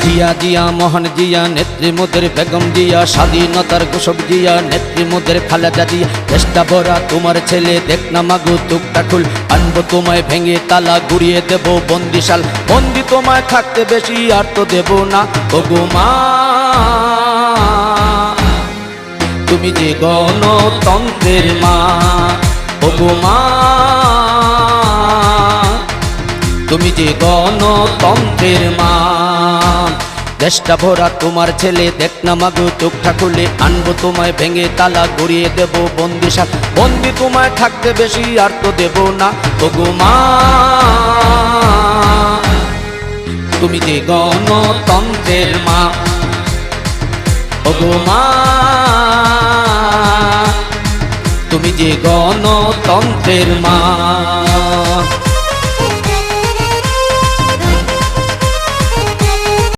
জিয়া জিয়া মোহন জিয়া নেত্রী মোদের বেগম জিয়া স্বাধীনতার ঘোষক জিয়া নেত্রী মোদের খালেদা জিয়া চেষ্টা ভরা তোমার ছেলে দেখ না মাগো চোখটা খুল আনবো তোমায় ভেঙে তালা গুড়িয়ে দেব বন্দিশাল বন্দি তোমায় থাকতে বেশি আর তো দেব না ওগো মা তুমি যে গণতন্ত্রের মা ওগো মা তুমি যে গণতন্ত্রের মা দেশটা ভরা তোমার ছেলে দেখ না মাগো চোখটা খুলে আনবো তোমায় ভেঙে তালা গড়িয়ে দেব বন্দিশাল বন্দি তোমায় থাকতে বেশি আর তো দেব না ওগো মা তুমি যে গণতন্ত্রের মা ওগো মা তুমি যে গণতন্ত্রের মা।